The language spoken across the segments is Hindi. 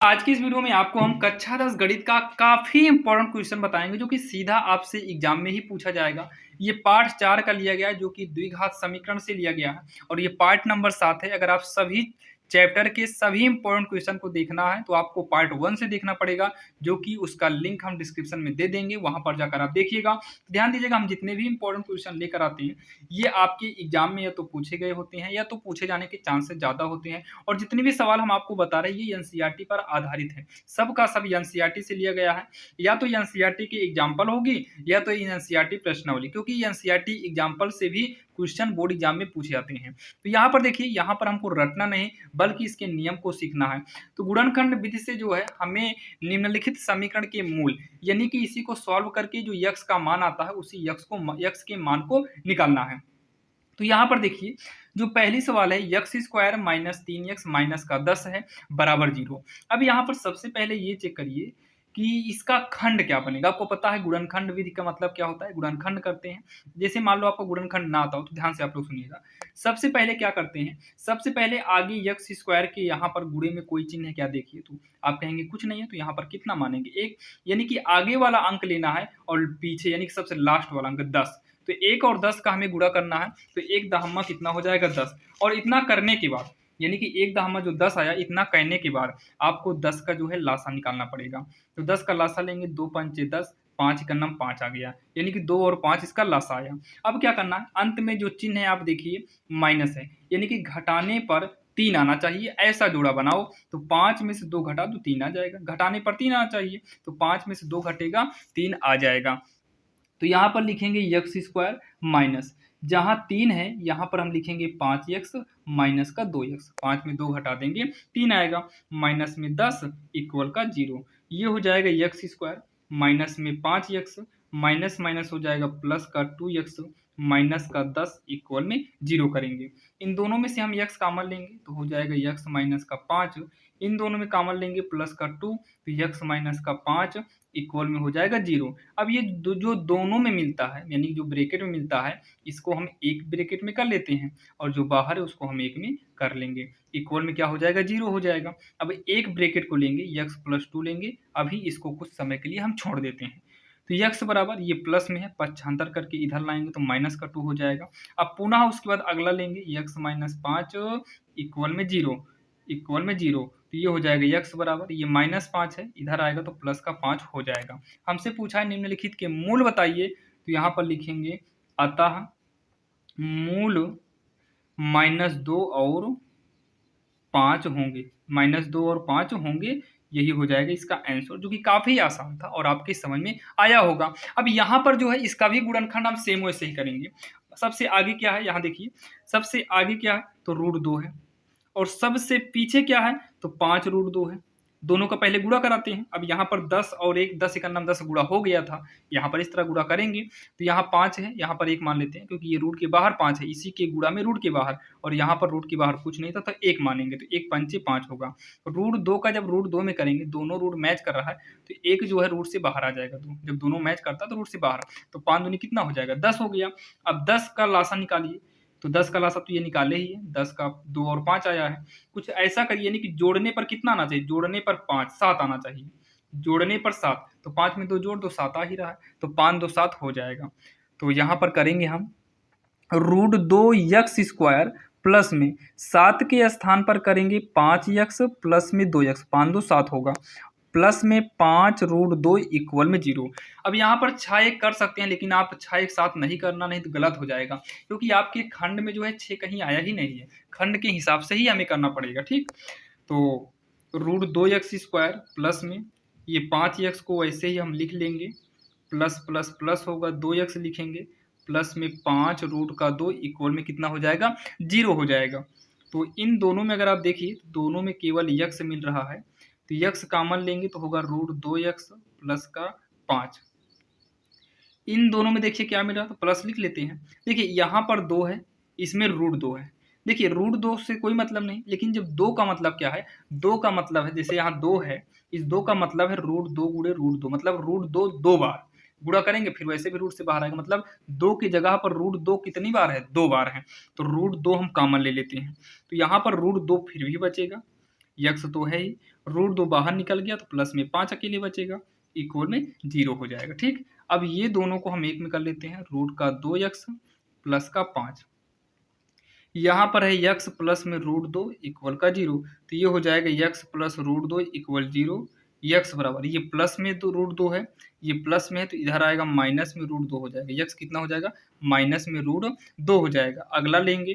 आज की इस वीडियो में आपको हम कक्षा 10 गणित का काफी इंपॉर्टेंट क्वेश्चन बताएंगे जो कि सीधा आपसे एग्जाम में ही पूछा जाएगा। ये पार्ट 4 का लिया गया है जो कि द्विघात समीकरण से लिया गया है और ये पार्ट नंबर 7 है। अगर आप सभी चैप्टर के सभी इंपॉर्टेंट क्वेश्चन को देखना है तो आपको पार्ट 1 से देखना पड़ेगा, जो कि उसका लिंक हम डिस्क्रिप्शन में दे देंगे, वहां पर जाकर आप देखिएगा। ध्यान दीजिएगा, हम जितने भी इंपॉर्टेंट क्वेश्चन लेकर आते हैं ये आपके एग्जाम में या तो पूछे गए होते हैं या तो पूछे जाने के चांसेस ज्यादा होते हैं। और जितने भी सवाल हम आपको बता रहे हैं ये एनसीईआरटी पर आधारित है, सबका सब एनसीईआरटी से लिया गया है। या तो एनसीईआरटी की एग्जाम्पल होगी या तो एनसीईआरटी प्रश्नावली, क्योंकि एनसीईआरटी एग्जाम्पल से भी क्वेश्चन बोर्ड एग्जाम में पूछे जाते हैं। तो यहाँ पर देखिए, यहाँ पर हमको रटना नहीं बल्कि इसके नियम को सीखना है। तो गुणनखंड विधि से जो है हमें निम्नलिखित समीकरण के मूल यानी कि इसी को सॉल्व करके जो यक्स का मान आता है उसी यक्स के मान को निकालना है। तो यहाँ पर देखिए, जो पहली सवाल है x square minus 3x minus का 10 है बराबर 0। अब यहाँ पर सबसे पहले ये चेक करिए कि इसका खंड क्या बनेगा। आपको पता है गुणनखंड विधि का मतलब क्या होता है, गुणनखंड करते हैं। जैसे मान लो आपको गुणनखंड ना आता हो तो ध्यान से आप लोग सुनिएगा। सबसे पहले क्या करते हैं, सबसे पहले आगे यक्स स्क्वायर के यहाँ पर गुणे में कोई चिन्ह है क्या, देखिए। तो आप कहेंगे कुछ नहीं है, तो यहाँ पर कितना मानेंगे, एक, यानी कि आगे वाला अंक लेना है और पीछे यानी कि सबसे लास्ट वाला अंक 10। तो 1 और 10 का हमें गुणा करना है, तो 1 दहम्मा कितना हो जाएगा 10। और इतना करने के बाद यानी कि 1 दहम्मा जो 10 आया, इतना करने के बाद आपको 10 का जो है लासा निकालना पड़ेगा। तो 10 का लासा लेंगे, 2 पंचे 10, 5 का नम 5 आ गया, यानी कि 2 और 5 इसका लासा आया। अब क्या करना है, अंत में जो चिन्ह है आप देखिए माइनस है, यानी कि घटाने पर 3 आना चाहिए, ऐसा जोड़ा बनाओ। तो 5 में से 2 घटा तो 3 आ जाएगा, घटाने पर 3 आना चाहिए, तो 5 में से 2 घटेगा 3 आ जाएगा। तो यहाँ पर लिखेंगे यक्स स्क्वायर माइनस, जहाँ 3 है यहाँ पर हम लिखेंगे 5x माइनस का 2x, 5 में 2 घटा देंगे 3 आएगा, माइनस में 10 इक्वल का 0। ये हो जाएगा यक्स स्क्वायर माइनस में 5x माइनस माइनस हो जाएगा प्लस का 2x माइनस का 10 इक्वल में 0 करेंगे। इन दोनों में से हम x कॉमन लेंगे तो हो जाएगा x माइनस का 5, इन दोनों में कॉमन लेंगे प्लस का 2, तो x माइनस का 5 इक्वल में हो जाएगा 0। अब ये जो दोनों में मिलता है यानी जो ब्रैकेट में मिलता है इसको हम एक ब्रैकेट में कर लेते हैं और जो बाहर है उसको हम एक में कर लेंगे, इक्वल में क्या हो जाएगा 0 हो जाएगा। अब एक ब्रैकेट को लेंगे x प्लस 2 लेंगे, अभी इसको कुछ समय के लिए हम छोड़ देते हैं। तो x बराबर ये प्लस में है, पक्षांतर करके इधर लाएंगे तो माइनस का 2 हो जाएगा। अब पुनः उसके बाद अगला लेंगे x माइनस 5 इक्वल में 0, इक्वल में 0। तो ये हो जाएगा x बराबर ये माइनस 5 है, इधर आएगा तो प्लस का 5 हो जाएगा। हमसे पूछा है निम्नलिखित के मूल बताइए, तो यहाँ पर लिखेंगे अतः मूल -2 और 5 होंगे, -2 और 5 होंगे, यही हो जाएगा इसका आंसर, जो कि काफी आसान था और आपके समझ में आया होगा। अब यहाँ पर जो है इसका भी गुणनखंड हम सेम वैसे ही करेंगे। सबसे आगे क्या है, यहाँ देखिए, सबसे आगे क्या है तो √2 है और सबसे पीछे क्या है तो 5√2 है। दोनों का पहले गुणा कराते हैं। अब यहाँ पर 10 और 1, 10 1 10 गुणा हो गया था, यहाँ पर इस तरह गुणा करेंगे तो यहाँ 5 है, यहाँ पर 1 मान लेते हैं क्योंकि ये रूट के बाहर 5 है, इसी के गुणा में रूट के बाहर, और यहाँ पर रूट के बाहर कुछ नहीं था तो 1 मानेंगे, तो 1 पंचे 5 होगा। √2 का जब √2 में करेंगे, दोनों रूट मैच कर रहा है तो एक जो है रूट से बाहर आ जाएगा, तो जब दोनों मैच करता है तो रूट से बाहर, तो 5 दूनी कितना हो जाएगा 10 हो गया। अब 10 का लासा निकालिए, तो 10 का लासा तो ये निकाले ही है, 10 का 2 और 5 आया है। कुछ ऐसा करिए यानी कि जोड़ने पर कितना आना चाहिए, जोड़ने पर 5 7 आना चाहिए, जोड़ने पर 7, तो 5 में 2 जोड़ दो 7 आ ही रहा है, तो 5 2 7 हो जाएगा। तो यहाँ पर करेंगे हम √2 यक्स स्क्वायर प्लस में 7 के स्थान पर करेंगे 5x प्लस में 2x, 5 2 7 होगा, प्लस में 5√2 इक्वल में 0। अब यहाँ पर 6 1 कर सकते हैं लेकिन आप 6 एक साथ नहीं करना, नहीं तो गलत हो जाएगा, क्योंकि आपके खंड में जो है 6 कहीं आया ही नहीं है, खंड के हिसाब से ही हमें करना पड़ेगा, ठीक। तो √2x स्क्वायर प्लस में ये 5x को वैसे ही हम लिख लेंगे, प्लस प्लस प्लस होगा 2x लिखेंगे, प्लस में 5√2 इक्वल में कितना हो जाएगा 0 हो जाएगा। तो इन दोनों में अगर आप देखिए तो दोनों में केवल x मिल रहा है, तो x कॉमन लेंगे तो होगा √2x प्लस का 5। इन दोनों में देखिए क्या मिल रहा है तो प्लस लिख लेते हैं। देखिए यहाँ पर 2 है, इसमें √2 है, देखिए √2 से कोई मतलब नहीं, लेकिन जब 2 का मतलब क्या है, 2 का मतलब है जैसे यहाँ 2 है, इस 2 का मतलब है √2 गुणे √2, मतलब √2 2 बार गुणा करेंगे फिर वैसे भी रूट से बाहर आएगा, मतलब 2 की जगह पर √2 कितनी बार है 2 बार है, तो √2 हम कॉमन ले लेते हैं, तो यहाँ पर √2 फिर भी बचेगा, यक्स तो है ही, √2 बाहर निकल गया तो प्लस में 5 अकेले बचेगा, इक्वल में 0 हो जाएगा। ठीक, अब ये दोनों को हम एक में कर लेते हैं, √2 प्लस का 5, यहाँ पर है यक्स प्लस में √2 इक्वल का 0, तो ये हो जाएगा यक्स प्लस √2 इक्वल 0, यक्स बराबर ये प्लस में तो √2 है, ये प्लस में है तो इधर आएगा माइनस में √2 हो जाएगा, यक्स कितना हो जाएगा माइनस में √2 हो जाएगा। अगला लेंगे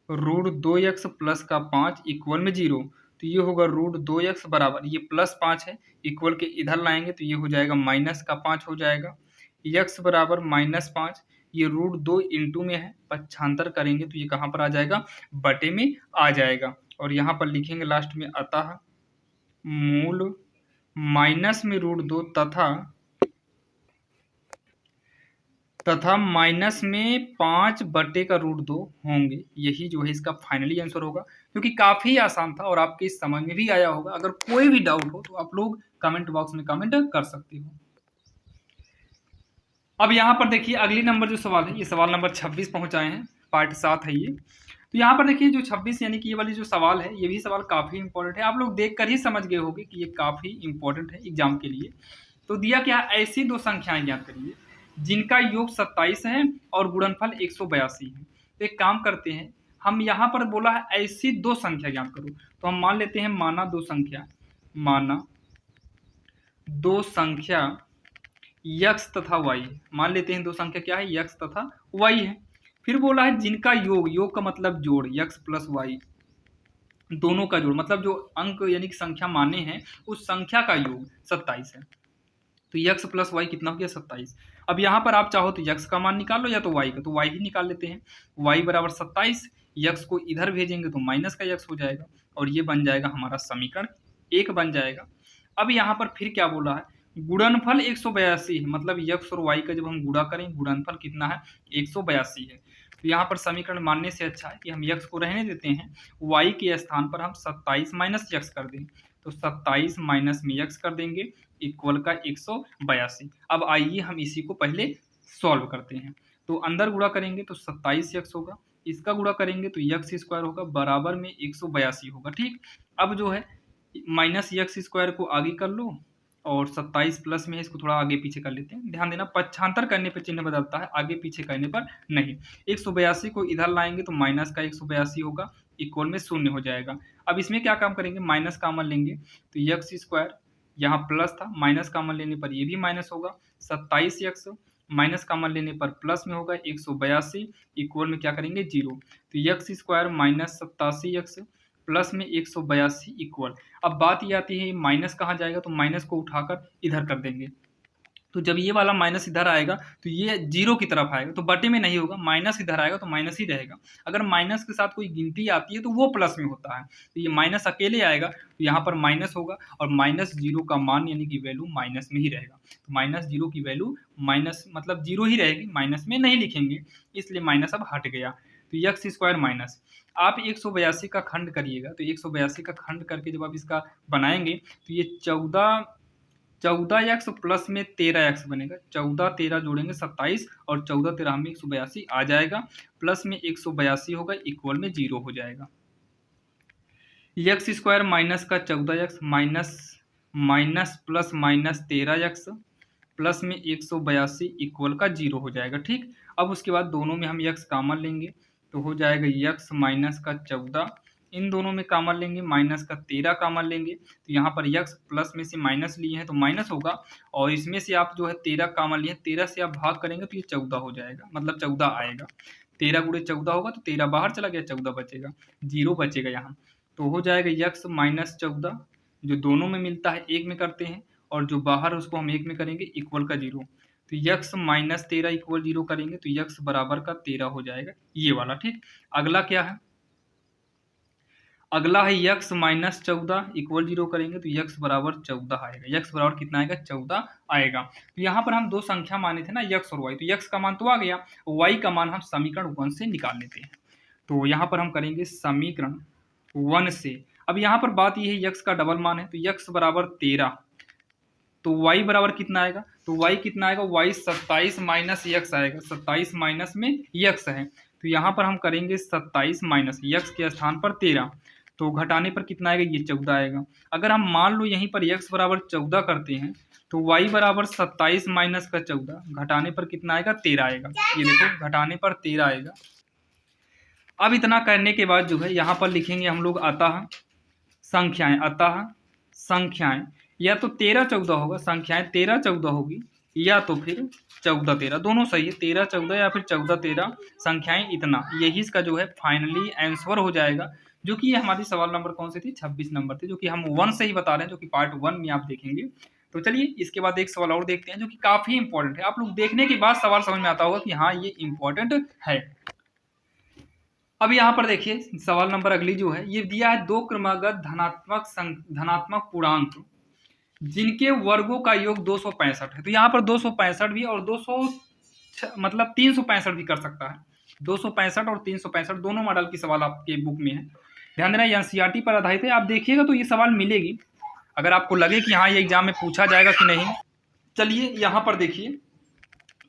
√2x प्लस का 5 इक्वल में 0, तो ये होगा √2x बराबर ये प्लस 5 है, इक्वल के इधर लाएंगे तो ये हो जाएगा माइनस का 5 हो जाएगा, x बराबर -5, ये √2 इंटू में है, पक्षांतर करेंगे तो ये कहाँ पर आ जाएगा बटे में आ जाएगा, और यहाँ पर लिखेंगे लास्ट में अतः मूल माइनस में √2 तथा माइनस में 5 बटे का √2 होंगे। यही जो है इसका फाइनली आंसर होगा, क्योंकि काफ़ी आसान था और आपके समझ में भी आया होगा। अगर कोई भी डाउट हो तो आप लोग कमेंट बॉक्स में कमेंट कर सकते हो। अब यहाँ पर देखिए अगली नंबर जो सवाल है, ये सवाल नंबर 26 पहुँचाए हैं, पार्ट 7 है ये। तो यहाँ पर देखिए जो 26 यानी कि ये वाली जो सवाल है, ये भी सवाल काफ़ी इंपॉर्टेंट है, आप लोग देख कर ही समझ गए होंगे कि ये काफ़ी इंपॉर्टेंट है एग्जाम के लिए। तो दिया क्या, ऐसी दो संख्याएं ज्ञात करिए जिनका योग 27 है और गुणनफल 182 है। तो एक काम करते हैं, हम यहाँ पर बोला है ऐसी दो संख्या ज्ञात करो, तो हम मान लेते हैं माना दो संख्या यक्स तथा वाई, मान लेते हैं दो संख्या क्या है यक्स तथा वाई है। फिर बोला है जिनका योग का मतलब जोड़, यक्स प्लस वाई दोनों का जोड़, मतलब जो अंक यानी कि संख्या माने हैं उस संख्या का योग 27 है। तो यक्स प्लस वाई कितना हो गया 27। अब यहाँ पर आप चाहो तो यक्स का मान निकाल लो या तो वाई का, तो वाई ही निकाल लेते हैं, वाई बराबर 27, यक्स को इधर भेजेंगे तो माइनस का यक्स हो जाएगा, और ये बन जाएगा हमारा समीकरण 1 बन जाएगा। अब यहाँ पर फिर क्या बोला है, गुणनफल 182 है, मतलब यक्स और वाई का जब हम गुणा करें गुणनफल कितना है 182 है। तो यहाँ पर समीकरण मानने से अच्छा है कि हम यक्स को रहने देते हैं, वाई के स्थान पर हम 27 माइनस यक्स कर दें, तो 27 माइनस में यक्स कर देंगे इक्वल का 182। अब आइए हम इसी को पहले सॉल्व करते हैं। तो अंदर गुणा करेंगे तो 27 यक्स होगा, इसका गुणा करेंगे तो यक्स स्क्वायर होगा बराबर में 182 होगा। ठीक, अब जो है माइनस यक्स स्क्वायर को आगे कर लो और 27 प्लस में है, इसको थोड़ा आगे पीछे कर लेते हैं। ध्यान देना पक्षांतर करने पर चिन्ह बदलता है, आगे पीछे करने पर नहीं। 182 को इधर लाएंगे तो माइनस का 182 होगा, इक्वल में 0 हो जाएगा। अब इसमें क्या काम करेंगे, माइनस कॉमन लेंगे तो यक्स स्क्वायर यहाँ प्लस था, माइनस कॉमन लेने पर ये भी माइनस होगा, 27 यक्स माइनस कॉमन लेने पर प्लस में होगा 182, इक्वल में क्या करेंगे 0। तो x square minus 87 x plus में 182 इक्वल। अब बात ये आती है माइनस कहाँ जाएगा, तो माइनस को उठाकर इधर कर देंगे, तो जब ये वाला माइनस इधर आएगा तो ये 0 की तरफ आएगा, तो बटे में नहीं होगा, माइनस इधर आएगा तो माइनस ही रहेगा। अगर माइनस के साथ कोई गिनती आती है तो वो प्लस में होता है, तो ये माइनस अकेले आएगा तो यहाँ पर माइनस होगा, और -0 का मान यानी कि वैल्यू माइनस में ही रहेगा। तो -0 की वैल्यू माइनस मतलब 0 ही रहेगी, माइनस में नहीं लिखेंगे, इसलिए माइनस अब हट गया। तो यक्स स्क्वायर माइनस, आप 182 का खंड करिएगा, तो 182 का खंड करके जब आप इसका बनाएंगे तो ये 14 यक्स प्लस में 13 यक्स बनेगा, 14 13 जोड़ेंगे 27, और 14 13 में 182 आ जाएगा, प्लस में 182 होगा, इक्वल में 0 हो जाएगा। यक्स स्क्वायर माइनस का 14 x minus plus minus 13 x plus में 182 इक्वल का 0 हो जाएगा। ठीक, अब उसके बाद दोनों में हम यक्स कॉमन लेंगे तो हो जाएगा यक्स माइनस का 14, इन दोनों में कॉमन लेंगे, माइनस का 13 कॉमन लेंगे, तो यहाँ पर यक्स प्लस में से माइनस लिए हैं तो माइनस होगा, और इसमें से आप जो है 13 कॉमन लिए, 13 से आप भाग करेंगे तो ये 14 हो जाएगा, मतलब 14 आएगा, 13 गुणे 14 होगा तो 13 बाहर चला गया, 14 बचेगा, 0 बचेगा यहाँ। तो हो जाएगा यक्स माइनस 14, जो दोनों में मिलता है एक में करते हैं, और जो बाहर उसको हम एक में करेंगे, इक्वल का 0। तो यक्स माइनस 13 इक्वल 0 करेंगे तो यक्स बराबर का 13 हो जाएगा, ये वाला। ठीक, अगला क्या है, अगला है यक्स माइनस 14 इक्वल 0 करेंगे तो यक्स बराबर 14 आएगा, यक्स बराबर कितना आएगा 14 आएगा। तो यहाँ पर हम दो संख्या माने थे ना यक्स और वाई, तो यक्स का मान तो आ गया, वाई का मान हम समीकरण 1 से निकाल लेते हैं। तो यहाँ पर हम करेंगे समीकरण 1 से। अब यहाँ पर बात यह है यक्स का डबल मान है, तो यक्स बराबर 13, तो वाई बराबर कितना आएगा, तो वाई कितना आएगा, वाई 27 माइनस यक्स आएगा, 27 माइनस में यक्स है, तो यहाँ पर हम करेंगे 27 माइनस यक्स के स्थान पर 13, तो घटाने पर कितना आएगा, ये 14 आएगा। अगर हम मान लो यहीं पर x बराबर 14 करते हैं तो y बराबर 27 माइनस का 14, घटाने पर कितना आएगा, 13 आएगा। ये देखो घटाने पर 13 आएगा। अब इतना करने के बाद जो है यहाँ पर लिखेंगे हम लोग अतः संख्याएं, अतः संख्याएं या तो 13 14 होगा, संख्याएं 13 14 होगी या तो फिर 14 13, दोनों सही है, 13 14 या फिर 14 13 संख्याएं इतना, यही इसका जो है फाइनली आंसर हो जाएगा। जो कि ये हमारी सवाल नंबर कौन सी थी, 26 नंबर थी, जो कि हम 1 से ही बता रहे हैं, जो कि पार्ट 1 में आप देखेंगे। तो चलिए इसके बाद एक सवाल और देखते हैं जो कि काफी इंपॉर्टेंट है, आप लोग देखने के बाद सवाल समझ में आता होगा कि हाँ ये इंपॉर्टेंट है। अब यहाँ पर देखिए सवाल नंबर अगली जो है, ये दिया है 2 क्रमागत धनात्मक पूर्णांक जिनके वर्गों का योग 265 है। तो यहाँ पर 265 भी और 200 मतलब 365 भी कर सकता है, 265 और 365 दोनों मॉडल की सवाल आपके बुक में है। ध्यान देना एनसीईआरटी पर आधारित है, आप देखिएगा तो ये सवाल मिलेगी, अगर आपको लगे कि हाँ ये एग्जाम में पूछा जाएगा कि नहीं। चलिए यहाँ पर देखिए,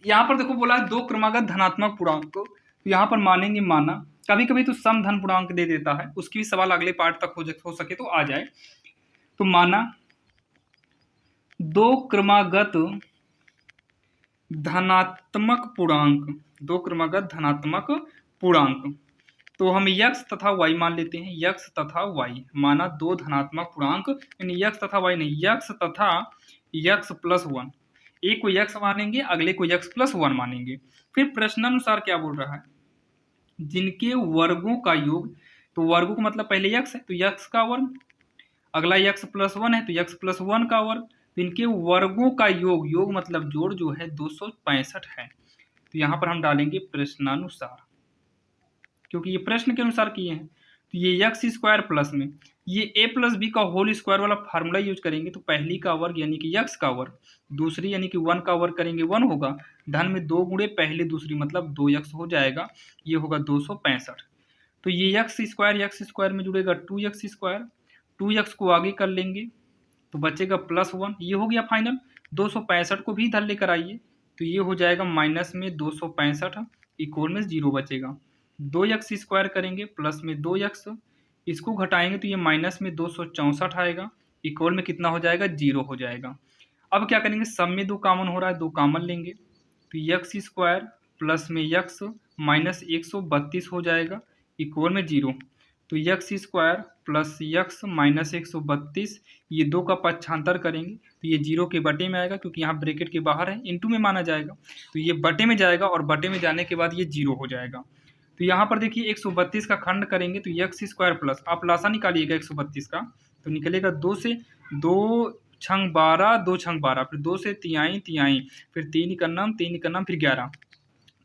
यहाँ पर देखो बोला है 2 क्रमागत धनात्मक पूर्णांक, तो यहाँ पर मानेंगे माना, कभी कभी तो सम धन पूर्णांक दे देता है, उसकी भी सवाल अगले पार्ट तक हो सके तो आ जाए। तो माना 2 क्रमागत धनात्मक पूर्णांक, 2 क्रमागत धनात्मक पूर्णांक, तो हम x तथा y मान लेते हैं, x तथा y माना 2 धनात्मक पूर्णांक, यानी x तथा y नहीं, x तथा x प्लस 1, एक को x मानेंगे अगले को x प्लस 1 मानेंगे। फिर प्रश्नानुसार क्या बोल रहा है, जिनके वर्गों का योग, तो वर्गों का मतलब पहले x है तो x का वर्ग, अगला x प्लस 1 है तो x प्लस 1 का वर्ग, तो इनके वर्गों का योग, योग मतलब जोड़ जो है 265 है। तो यहाँ पर हम डालेंगे प्रश्नानुसार, क्योंकि ये प्रश्न के अनुसार किए हैं। तो ये एक्स स्क्वायर प्लस में ये ए प्लस बी का होल स्क्वायर वाला फार्मूला यूज करेंगे, तो पहली का वर्ग यानी कि एक्स का वर्ग, दूसरी यानी कि 1 का वर्ग करेंगे 1 होगा, धन में 2 गुणे पहली दूसरी मतलब 2x हो जाएगा, ये होगा 265। तो ये एक्स स्क्वायर में जुड़ेगा 2x स्क्वायर, 2x को आगे कर लेंगे तो बचेगा प्लस 1, ये हो गया फाइनल। 265 को भी इधर लेकर आइए तो ये हो जाएगा माइनस में 265, इक्वल में 0 बचेगा। 2x स्क्वायर करेंगे प्लस में 2x, इसको घटाएंगे तो ये माइनस में 264 आएगा, इक्वल में कितना हो जाएगा, 0 हो जाएगा। अब क्या करेंगे, सब में 2 कॉमन हो रहा है, 2 कॉमन लेंगे तो एक्स स्क्वायर प्लस में x माइनस 132 हो जाएगा, इक्वल में 0। तो x square plus x minus 132, ये 2 का पक्षांतर करेंगे तो ये 0 के बटे में आएगा, क्योंकि यहाँ ब्रैकेट के बाहर है, इनटू में माना जाएगा, तो ये बटे में जाएगा और बटे में जाने के बाद ये 0 हो जाएगा। तो यहाँ पर देखिए 132 का खंड करेंगे तो एक्स स्क्वायर प्लस, आप लासा निकालिएगा 132 का, तो निकलेगा 2 से 2 छंग 12, 2 छंग 12, फिर 2 से तिहाई तिहाई, फिर 3 का नाम 3 का नाम, फिर 11,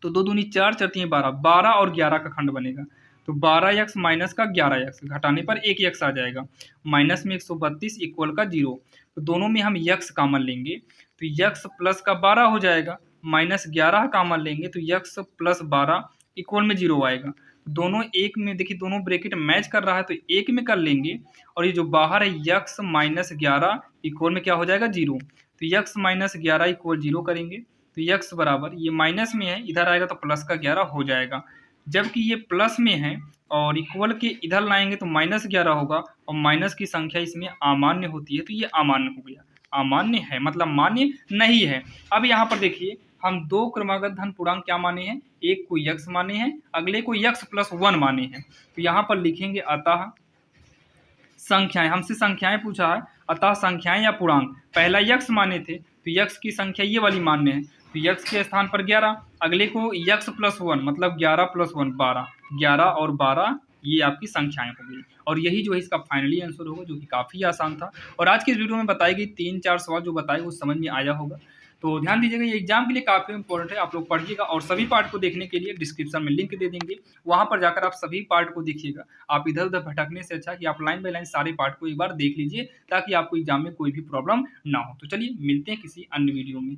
तो 2 दूनी 4 4 3 12, 12 और 11 का खंड बनेगा, तो 12x माइनस का 11x, घटाने पर 1x आ जाएगा, माइनस में 132 इक्वल का 0, तो दोनों में हम x कॉमन लेंगे तो x प्लस का 12 हो जाएगा, माइनस 11 कॉमन लेंगे तो x प्लस 12 इक्वल में 0 आएगा। दोनों एक में देखिए, दोनों ब्रैकेट मैच कर रहा है तो एक में कर लेंगे, और ये जो बाहर है x माइनस 11 इक्वल में क्या हो जाएगा, 0, तो x माइनस 11 इक्वल 0 करेंगे तो x बराबर, ये माइनस में है इधर आएगा तो प्लस का 11 हो जाएगा, जबकि ये प्लस में है और इक्वल के इधर लाएंगे तो माइनस 11 होगा, और माइनस की संख्या इसमें अमान्य होती है तो ये अमान्य हो गया, अमान्य है मतलब मान्य नहीं है। अब यहाँ पर देखिए हम 2 क्रमागत धन पूर्णांक क्या माने हैं, एक को x माने हैं अगले को x प्लस 1 माने हैं, तो यहाँ पर लिखेंगे अतः संख्याएं, हमसे संख्याएं पूछा है, अतः संख्याएं या पूर्णांक, पहला x माने थे तो x की संख्या ये वाली मान्य है, तो x के स्थान पर 11, अगले को x प्लस 1 मतलब 11 प्लस 1 12, 11 और 12 ये आपकी संख्याएं हो गई, और यही जो है इसका फाइनली आंसर होगा, जो कि काफ़ी आसान था। और आज की इस वीडियो में बताई गई 3-4 सवाल जो बताए वो समझ में आया होगा, तो ध्यान दीजिएगा ये एग्जाम के लिए काफ़ी इंपॉर्टेंट है, आप लोग पढ़िएगा, और सभी पार्ट को देखने के लिए डिस्क्रिप्शन में लिंक दे देंगे, वहाँ पर जाकर आप सभी पार्ट को देखिएगा। आप इधर उधर भटकने से अच्छा कि आप लाइन बाय लाइन सारे पार्ट को एक बार देख लीजिए, ताकि आपको एग्जाम में कोई भी प्रॉब्लम ना हो। तो चलिए मिलते हैं किसी अन्य वीडियो में।